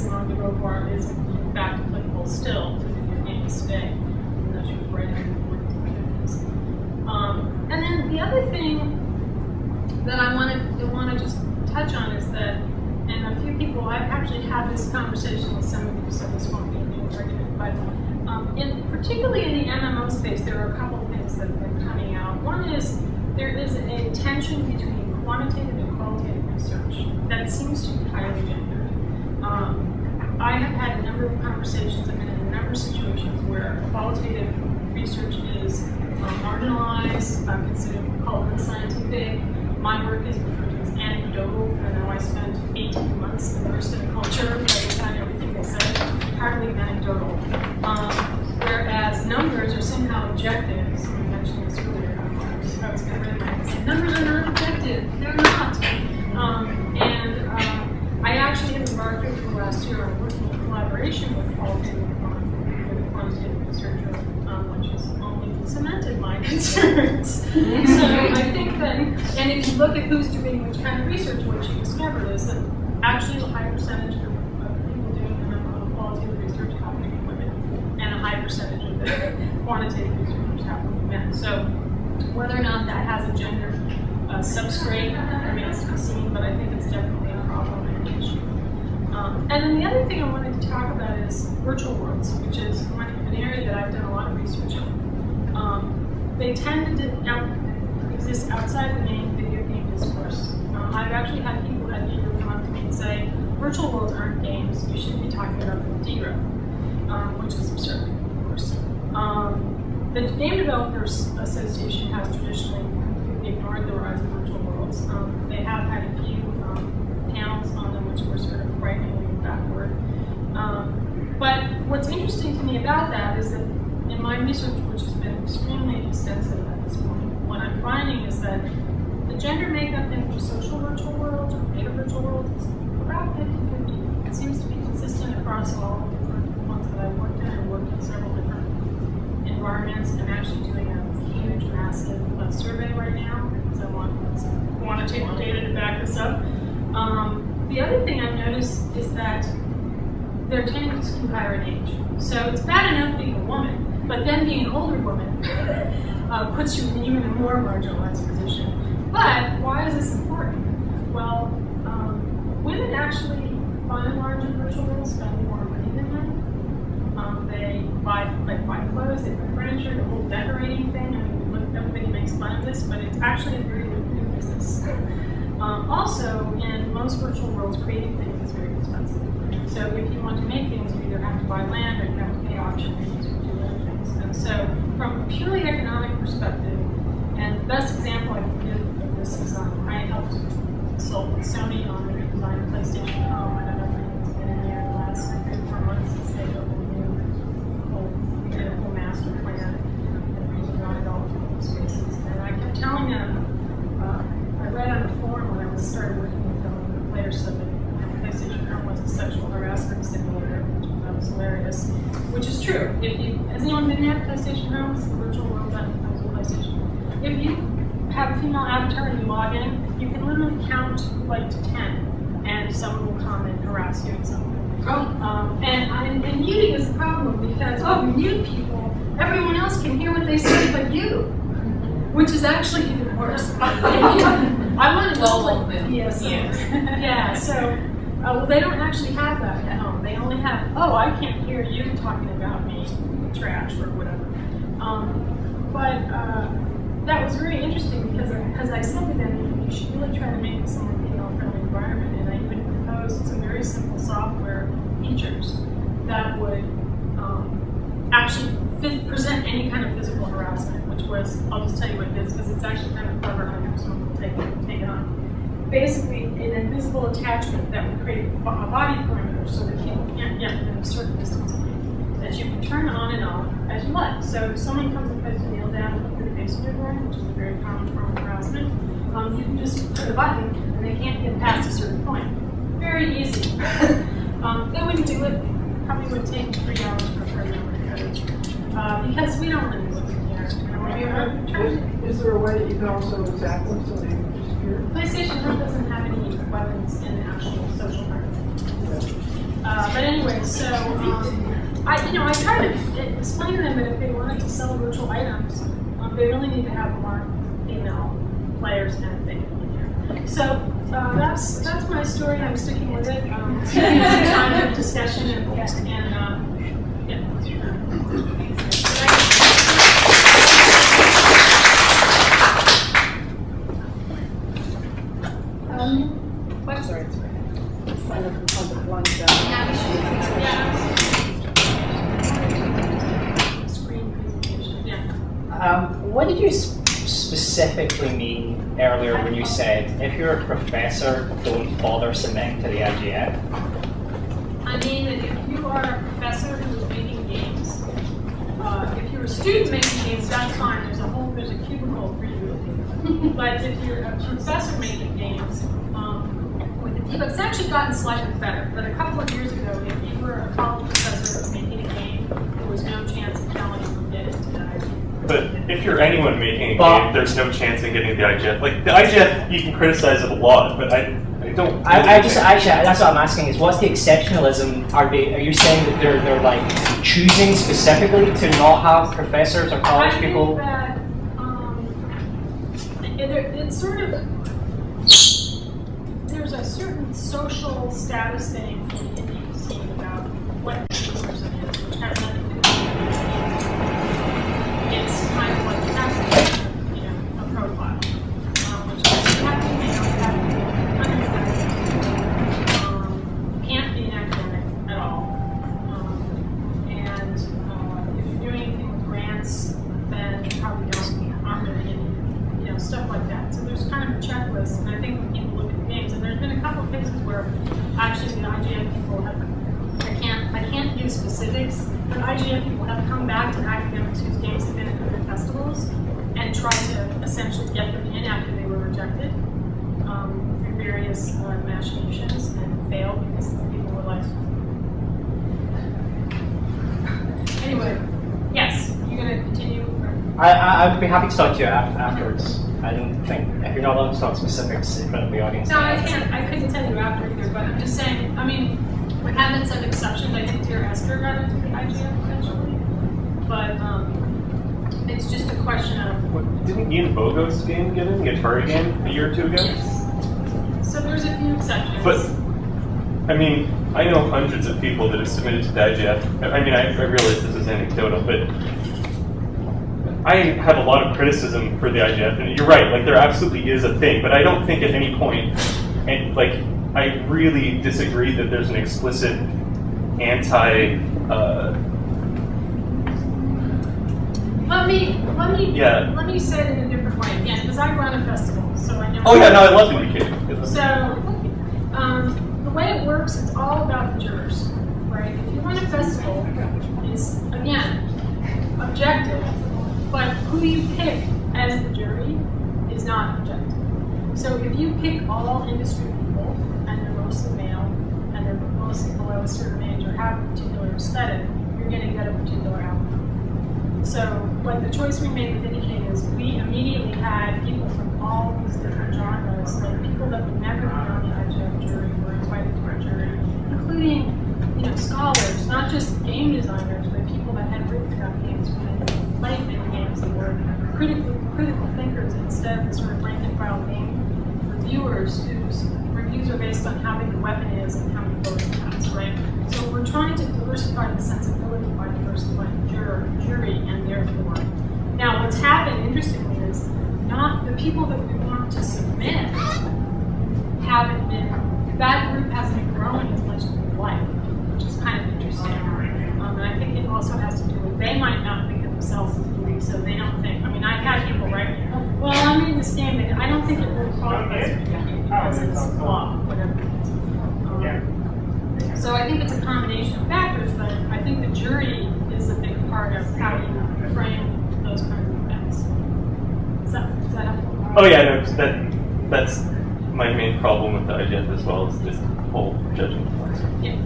Simone de Beauvoir is in fact applicable still to video games today, even though she was writing in the 40s and 50s. And then the other thing that I want to just touch on is that, and a few people, I've actually had this conversation with some of you, so this won't be a new argument, but particularly in the MMO space, there are a couple of things that have been coming out. One is there is a tension between quantitative and qualitative research that seems to be highly gendered. I have had a number of conversations, I've been in a number of situations where qualitative research is marginalized, considered called unscientific. My work is referred to as anecdotal. I know I spent 18 months immersed in a culture, but I found everything they said hardly anecdotal. Whereas numbers are somehow objective. Someone mentioned this earlier. I was going to read my say, numbers are not objective. They're not. I actually have embarked over the last year on working in collaboration with quantitative researcher, which has only cemented my concerns. So I think that, and if you look at who's doing which kind of research, what you discover is that actually a high percentage of people doing qualitative research happen to be women, and a high percentage of the quantitative researchers happen to be men. So whether or not that has a gender substrate remains to be seen, but I think it's definitely a problem and an issue. And then the other thing I wanted to talk about is virtual worlds, which is an area that I've done a lot of research on. They tend to exist outside the main video game discourse. I've actually had people at Inaugural come up to me and say, virtual worlds aren't games, you should be talking about them DRO, which is absurd, of course. The Game Developers Association has traditionally completely ignored the rise of virtual worlds. They have had a few panels on them which were sort of frighteningly backward. But what's interesting to me about that is that in my research, which has been extremely extensive at this point, what I'm finding is that the gender makeup in social virtual worlds or data virtual worlds is about 50-50. It seems to be consistent across all the different ones that I've worked in. I've worked in several different environments. I'm actually doing a huge, massive survey right now because I want some quantitative data to back this up. The other thing I've noticed is that they're tending to skew higher in age. So it's bad enough being a woman, but then being an older woman puts you in even a more marginalized position. But why is this important? Well, women actually, by and large, in virtual worlds spend more money than men. They buy clothes, they buy furniture, the whole decorating thing. I mean, everybody makes fun of this, but it's actually a very lucrative business. Also, in most virtual worlds, creating things is very expensive. So if you want to make things, you either have to buy land or you have to pay auction fees or do other things. And so from a purely economic perspective, and the best example I can give of this is I helped consult with Sony on the redesign of PlayStation Home. I don't know if anyone's been in there in the last 3 or 4 months since they opened the whole master plan and redesigned all of the spaces. And I kept telling them, I read on the forum when I started working with them on the player subject, PlayStation Home was a sexual harassment simulator, which I thought was hilarious, which is true. Has anyone been there at PlayStation Home? It's the virtual world that comes with PlayStation. If you have a female avatar and you log in, you can literally count like to 10, and someone will come and harass you in some way. And muting is a problem because, we mute people, everyone else can hear what they say but you, which is actually even worse. I want to know. Yes. Yeah, so, well, they don't actually have that at home. They only have, I can't hear you talking about me, trash or whatever. That was very interesting because as I said to them, you should really try to make this a more female-friendly environment, and I even proposed some very simple software features that would actually present any kind of physical harassment, which was, I'll just tell you what it is, because it's actually kind of clever how someone will take it on. Basically, an invisible attachment that would create a body perimeter so that people can't get within a certain distance of you, that you can turn on and off as you like. So if someone comes and puts a nail down and put their face in your wearing, which is a very common form of harassment, you can just put a button and they can't get past a certain point. Very easy. They wouldn't do it. Probably would take 3 hours for them because we don't really look in here. Is there a way that you can also zap them so they can disappear? PlayStation Home doesn't have any weapons in the actual social part. But anyway, so I try to explain to them that if they wanted to sell virtual items, they really need to have more female players kind of thing in here. So that's my story. I'm sticking with it. It's giving us a time of discussion and yeah. Sorry. What did you specifically mean earlier when you said, if you're a professor, don't bother submitting to the IGF? I mean that if you are a professor who is making games, if you're a student making games, that's fine. There's a cubicle for you. But if you're a professor making games, it's actually gotten slightly better. But a couple of years ago, if you were a college professor who was making a game, there was no chance in hell you would get it to the IGF. But if you're anyone making a game, there's no chance in getting the IGF. Like the IGF, you can criticize it a lot, but I don't. I just actually, that's what I'm asking is, what's the exceptionalism? Are you saying that they're like choosing specifically to not have professors or college people? I think that it's sort of, there's a certain social status thing in the indie scene about what a person is, which has nothing to do with it. It's kind of like having, a profile, which is you have to be undergraduate, can't be an academic at all, and if you're doing anything with grants, then you probably aren't really in, stuff like that. So there's kind of a checklist, and I think when people look at games, and there's been a couple of cases where actually the IGF people have, I can't give specifics, but IGF people have come back to academics whose games have been at other festivals and tried to essentially get them in after they were rejected through various machinations and failed because the people were like, anyway, yes, you're going to continue? I would be happy to talk to you afterwards. I don't think, if you're not allowed to talk specifics in front of the audience. No, I can't. I couldn't tell you after either, but I'm just saying, I mean, we have been some exceptions. I think Dear Esther got into the IGF eventually, but it's just a question of... Didn't Ian Bogo's game get in, the Atari game, a year or two ago? Yes. So there's a few exceptions. But, I mean, I know hundreds of people that have submitted to the IGF. I mean, I realize this is anecdotal, but I have a lot of criticism for the IGF, and you're right, like there absolutely is a thing, but I don't think at any point, and like, I really disagree that there's an explicit anti, Let me say it in a different way again, because I run a festival, so I know. Oh yeah, no, I love indicating. So, the way it works, it's all about the jurors, right? If you run a festival, it's, again, objective, but who you pick as the jury is not objective. So if you pick all industry people, and they're mostly male, and they're mostly below a certain age, or have a particular aesthetic, you're going to get a particular outcome. So, like the choice we made with Indicate is we immediately had people from all these different genres, like people that would never be on the IGF jury were invited to our jury, including, scholars, not just game designers, but people that had written about games when they played video games, they were critical thinkers instead of sort of rank and file game reviewers whose reviews are based on how big the weapon is and how many votes it has, right? So we're trying to diversify the sensibility by diversifying jury, and therefore. Now what's happened, interestingly, is not the people that we want to submit haven't been, that group hasn't been growing as much as we'd like, which is kind of interesting. And I think it also has to do with, they might not think of themselves as jury, so they don't think, I've had people write, well, I made this game, and I don't think it really qualifies for jury because it's law, whatever it is. So I think it's a combination of factors, but I think the jury is a big part of how you frame those kinds of events. Is that helpful? Oh yeah, no, that's my main problem with the IGF as well, is this whole judgment process. Yeah.